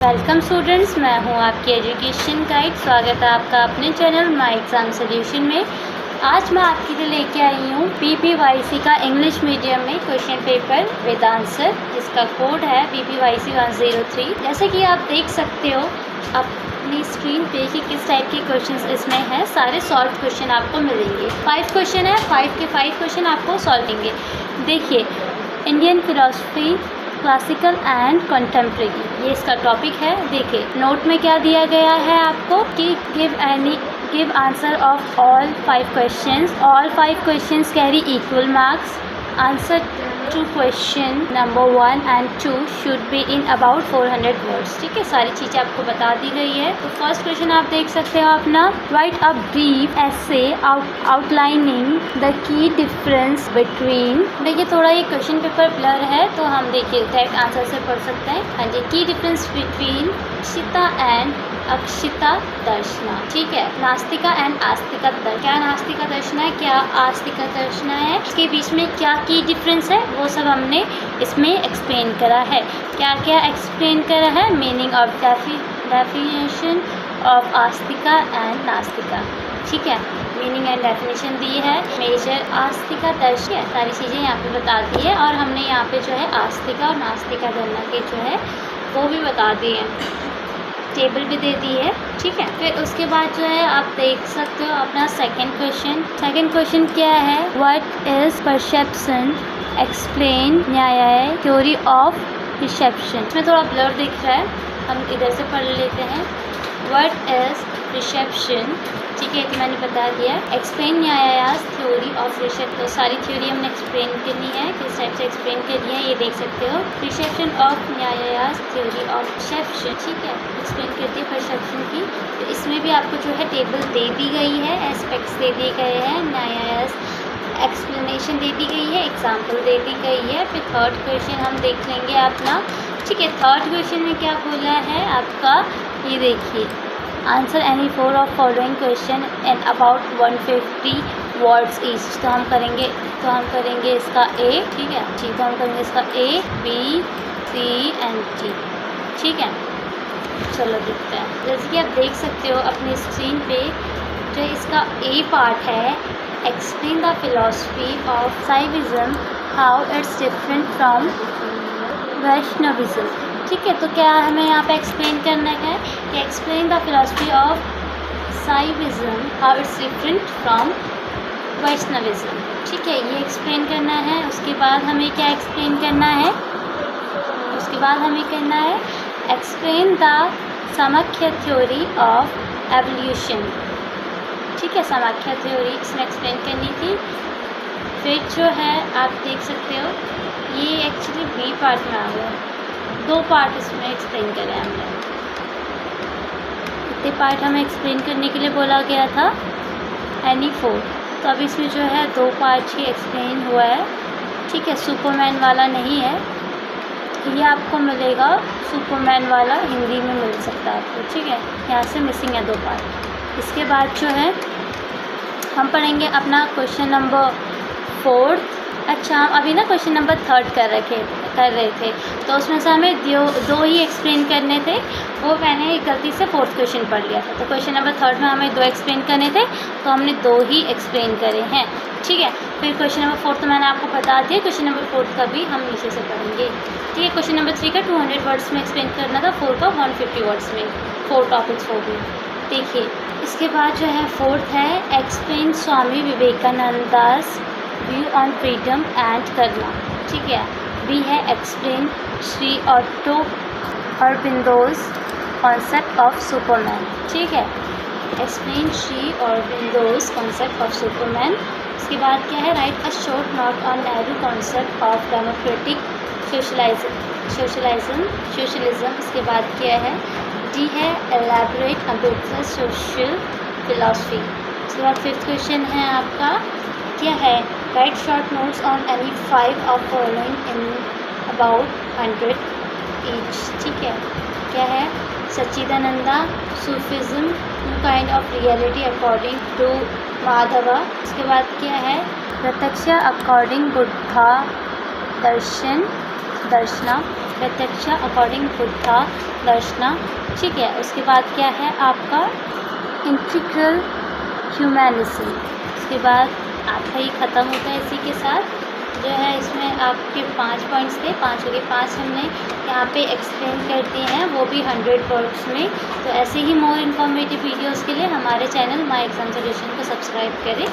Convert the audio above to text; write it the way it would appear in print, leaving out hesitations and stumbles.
Welcome students, मैं हूं आपकी एजुकेशन गाइड। स्वागत है आपका अपने चैनल माय एग्ज़ाम सॉल्यूशन में। आज मैं आपके लिए लेके आई हूं PPYC का इंग्लिश मीडियम में क्वेश्चन पेपर विद आंसर, जिसका कोड है PPYC 103। जैसे कि आप देख सकते हो अपनी स्क्रीन पे कि किस टाइप के क्वेश्चंस इसमें हैं। सारे सॉल्व क्वेश्चन आपको मिलेंगे। 5 क्वेश्चन है, 5 के 5 क्वेश्चन आपको सॉल्व होंगे। देखिए, Indian philosophy classical and contemporary, ये इसका टॉपिक है। देखिए नोट में क्या दिया गया है आपको कि give answer of all 5 questions. All 5 questions carry equal marks. Answer to question number 1 and 2 should be in about 400 words. ठीक है, सारी चीज़ें आपको बता दी गई है। तो फर्स्ट क्वेश्चन आप देख सकते हो अपना, right a brief essay outlining the key difference between. देखिए थोड़ा ये क्वेश्चन पेपर ब्लर है, तो हम देखिए डायरेक्ट आंसर से पढ़ सकते हैं। हाँ जी, की difference between Akshita and Akshita darshana. ठीक है, नास्तिका एंड आस्तिका दर्शना। क्या नास्तिका दर्शना है, क्या आस्तिका दर्शना है, इसके बीच में क्या की डिफरेंस है, वो सब हमने इसमें एक्सप्लेन करा है। क्या क्या एक्सप्लेन करा है, meaning of definition of astika and nastika. ठीक है, मीनिंग एंड डेफिनेशन दी है। मेजर आस्तिका दर्शन, सारी चीज़ें यहाँ पे बता दी है। और हमने यहाँ पे जो है आस्तिका और नास्तिका गणना के जो है वो भी बता दिए हैं, टेबल भी दे दी है। ठीक है, फिर उसके बाद जो है आप देख सकते हो अपना सेकंड क्वेश्चन। सेकंड क्वेश्चन क्या है, व्हाट इज परसेप्शन, एक्सप्लेन न्याय थ्योरी ऑफ रिसेप्शन। इसमें थोड़ा ब्लर दिख रहा है, हम इधर से पढ़ लेते हैं। व्हाट इज रिसेप्शन, ठीक है, तो मैंने बता दिया। एक्सप्लेन न्यायास थ्योरी ऑफ रिसेप्शन, तो सारी थ्योरी हमने एक्सप्लेन करनी है, किस टाइप से एक्सप्लेन करनी है ये देख सकते हो। Reception of Nyayas theory of reception, ठीक है, एक्सप्लेन करती है परसेप्शन की। तो इसमें भी आपको जो है टेबल दे दी गई है, एस्पेक्ट्स दे दिए गए हैं, न्यायास एक्सप्लेनेशन दे दी गई है, एग्जाम्पल दे दी गई है। फिर थर्ड क्वेश्चन हम देख लेंगे अपना। ठीक है, थर्ड क्वेश्चन में क्या बोला है आपका, ये देखिए, answer any 4 of following question in about 150 words each. तो हम करेंगे इसका ए। ठीक है जी, तो हम करेंगे इसका ए, बी, सी एंड डी। ठीक है, चलो देखते हैं। जैसे कि आप देख सकते हो अपनी स्क्रीन पे, जो इसका ए पार्ट है, explain the philosophy of Saivism, how it's different from Vaishnavism. ठीक है, तो क्या हमें यहाँ पे एक्सप्लेन करना है कि explain the philosophy of Saivism, how it's different from Vaishnavism. ठीक है, ये एक्सप्लेन करना है। उसके बाद हमें क्या एक्सप्लेन करना है, explain the Samkhya theory of evolution. ठीक है, समाख्या थ्योरी इसमें एक्सप्लेन करनी थी। फिर जो है आप देख सकते हो, ये एक्चुअली बी पार्ट में आ गया, 2 पार्ट इसमें एक्सप्लेन करें हमने। इतने पार्ट हमें एक्सप्लेन करने के लिए बोला गया था, एनी 4। तो अब इसमें जो है 2 पार्ट ही एक्सप्लेन हुआ है। ठीक है, सुपरमैन वाला नहीं है, ये आपको मिलेगा, सुपरमैन वाला हिंदी में मिल सकता है आपको। ठीक है, यहाँ से मिसिंग है 2 पार्ट। इसके बाद जो है हम पढ़ेंगे अपना क्वेश्चन नंबर 4। अच्छा, हम अभी ना क्वेश्चन नंबर 3 कर रहे थे, तो उसमें से हमें 2 ही एक्सप्लेन करने थे। वो मैंने गलती से 4th क्वेश्चन पढ़ लिया था। तो क्वेश्चन नंबर 3 में हमें 2 एक्सप्लेन करने थे, तो हमने 2 ही एक्सप्लेन करे हैं। ठीक है, फिर क्वेश्चन नंबर 4 तो मैंने आपको बता दिया, क्वेश्चन नंबर 4 का भी हम नीचे से पढ़ेंगे। ठीक है, क्वेश्चन नंबर 3 का 200 वर्ड्स में एक्सप्लेन करना था, 4 का 150 वर्ड्स में, 4 टॉपिक्स हो गए। देखिए, इसके बाद जो है 4th है, explain Swami Vivekananda's view on freedom and करना। ठीक है, बी है एक्सप्लेन श्री ऑटो अरबिंदोज कॉन्सेप्ट ऑफ सुपरमैन। ठीक है, explain Shri Aurobindo's concept of superman. इसके बाद क्या है, write a short note on Nehru concept of democratic socialism. इसके बाद क्या है, डी है एलैबोरेट अम्बेडकर सोशल फिलॉसफी। इसके बाद 5th क्वेश्चन है आपका, क्या है, write short notes on any 5 of following in about 100 each. ठीक है, क्या है, Sachchidananda, Sufism, kind of reality according to Madhva. इसके बाद क्या है, प्रत्यक्ष अकॉर्डिंग बुद्धा, दर्शना। प्रत्यक्षा अकॉर्डिंग बुद्धा दर्शना। ठीक है, उसके बाद क्या है आपका इंटीग्रल ह्यूमैनिज्म। उसके बाद आपका ये ख़त्म होता है। इसी के साथ जो है इसमें आपके 5 पॉइंट्स थे, 5 हो गए, 5 हमने यहाँ पे एक्सप्लेन कर दिए हैं, वो भी 100 वर्ड्स में। तो ऐसे ही मोर इन्फॉर्मेटिव वीडियोज़ के लिए हमारे चैनल माई एग्ज़ाम सॉल्यूशन को सब्सक्राइब करें।